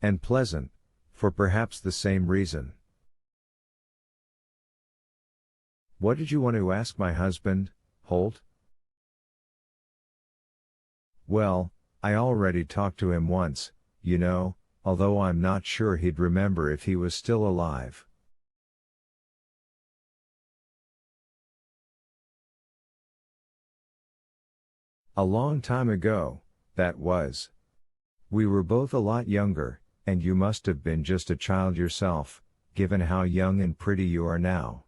And pleasant, for perhaps the same reason. What did you want to ask my husband, Holt? Well, I already talked to him once, you know, although I'm not sure he'd remember if he was still alive. A long time ago, that was. We were both a lot younger, and you must have been just a child yourself, given how young and pretty you are now.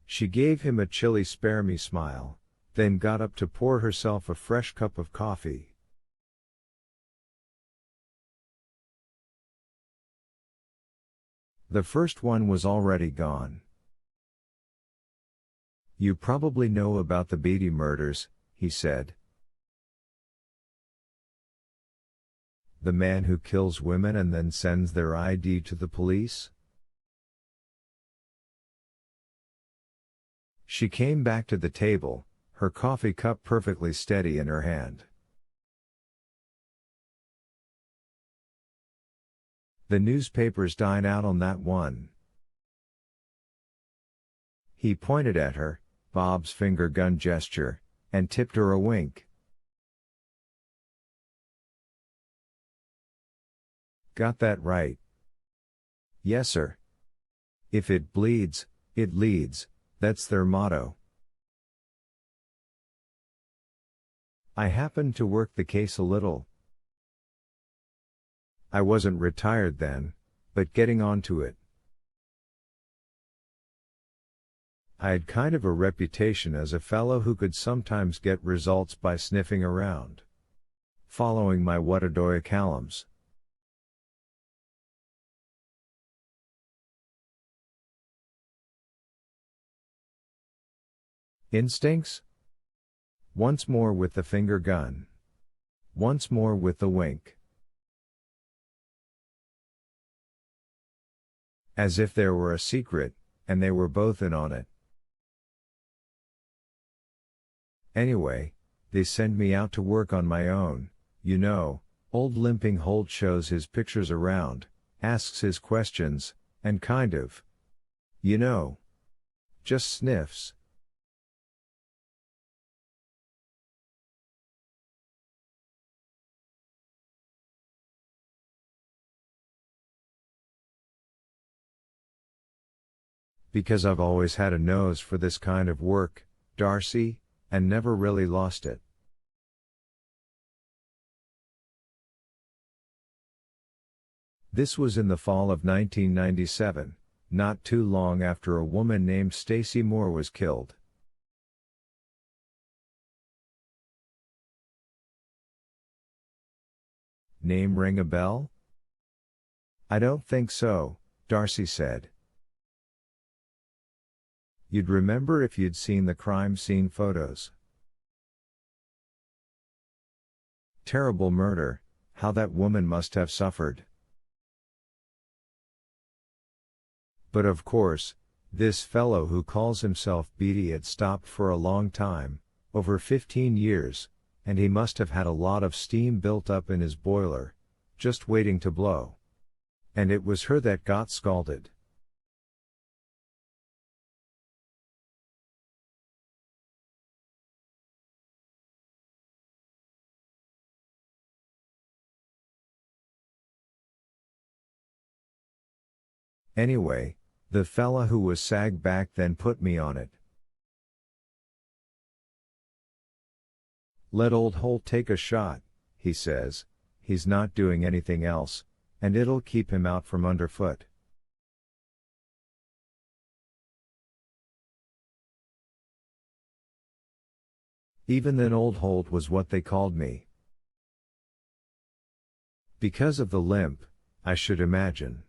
She gave him a chilly spare-me smile, then got up to pour herself a fresh cup of coffee. The first one was already gone. You probably know about the Beatty murders, he said. The man who kills women and then sends their ID to the police? She came back to the table, her coffee cup perfectly steady in her hand. The newspapers dine out on that one. He pointed at her, Bob's finger gun gesture, and tipped her a wink. Got that right? Yes, sir. If it bleeds, it leads, that's their motto. I happened to work the case a little. I wasn't retired then, but getting onto it. I had kind of a reputation as a fellow who could sometimes get results by sniffing around. Following my whatadoya columns. Instincts? Once more with the finger gun. Once more with the wink. As if there were a secret, and they were both in on it. Anyway, they send me out to work on my own, you know, old limping Holt shows his pictures around, asks his questions, and kind of, you know, just sniffs. Because I've always had a nose for this kind of work, Darcy, and never really lost it. This was in the fall of 1997, not too long after a woman named Stacy Moore was killed. Name ring a bell? I don't think so, Darcy said. You'd remember if you'd seen the crime scene photos. Terrible murder, how that woman must have suffered. But of course, this fellow who calls himself Beatty had stopped for a long time, over 15 years, and he must have had a lot of steam built up in his boiler, just waiting to blow. And it was her that got scalded. Anyway, the fella who was SAG back then put me on it. Let old Holt take a shot, he says, he's not doing anything else, and it'll keep him out from underfoot. Even then old Holt was what they called me. Because of the limp, I should imagine.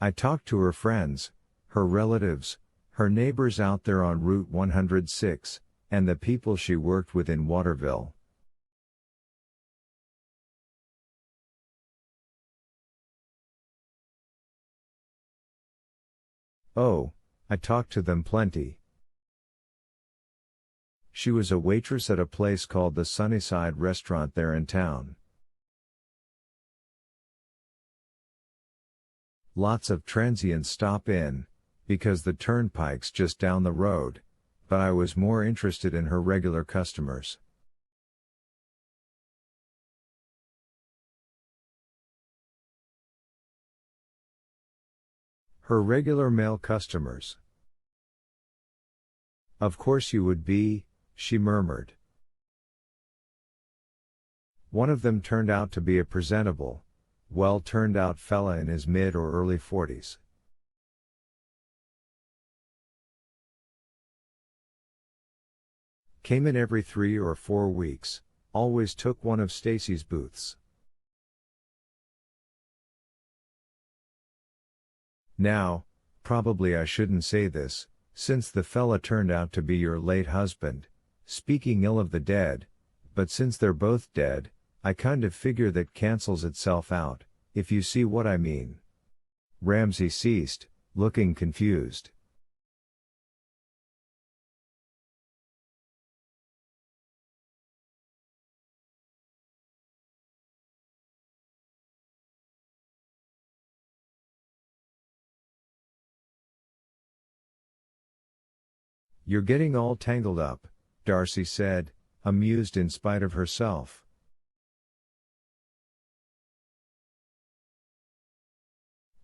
I talked to her friends, her relatives, her neighbors out there on Route 106, and the people she worked with in Waterville. Oh, I talked to them plenty. She was a waitress at a place called the Sunnyside restaurant there in town. Lots of transients stop in, because the turnpike's just down the road, but I was more interested in her regular customers. Her regular male customers. Of course you would be, she murmured. One of them turned out to be a presentable, well-turned-out fella in his mid or early 40s. Came in every 3 or 4 weeks, always took one of Stacy's booths. Now, probably I shouldn't say this, since the fella turned out to be your late husband, speaking ill of the dead, but since they're both dead, I kind of figure that cancels itself out, if you see what I mean. Ramsay ceased, looking confused. You're getting all tangled up, Darcy said, amused in spite of herself.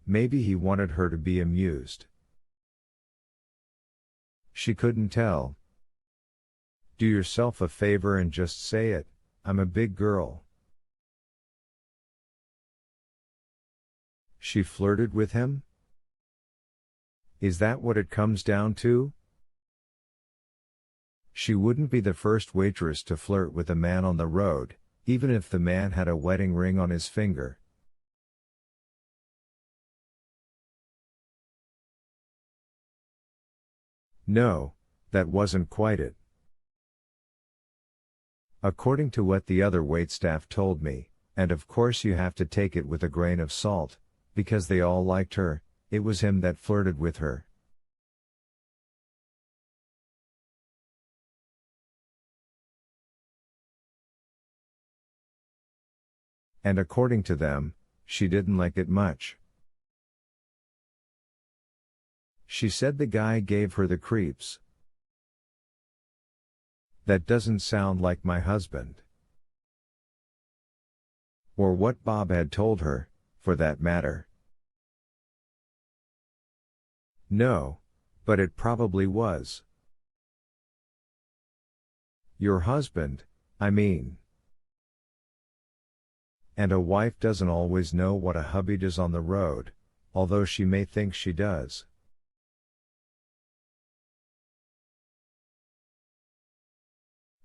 Maybe he wanted her to be amused. She couldn't tell. Do yourself a favor and just say it, I'm a big girl. She flirted with him? Is that what it comes down to? She wouldn't be the first waitress to flirt with a man on the road, even if the man had a wedding ring on his finger. No, that wasn't quite it. According to what the other waitstaff told me, and of course you have to take it with a grain of salt, because they all liked her, it was him that flirted with her. And according to them, she didn't like it much. She said the guy gave her the creeps. That doesn't sound like my husband. Or what Bob had told her, for that matter. No, but it probably was. Your husband, I mean. And a wife doesn't always know what a hubby does on the road, although she may think she does.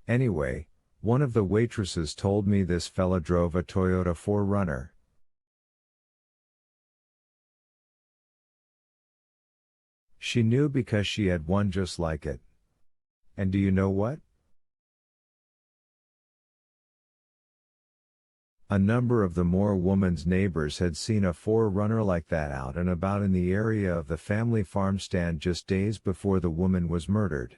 Anyway, one of the waitresses told me this fella drove a Toyota 4Runner. She knew because she had one just like it. And do you know what? A number of the Moore woman's neighbors had seen a 4Runner like that out and about in the area of the family farm stand just days before the woman was murdered.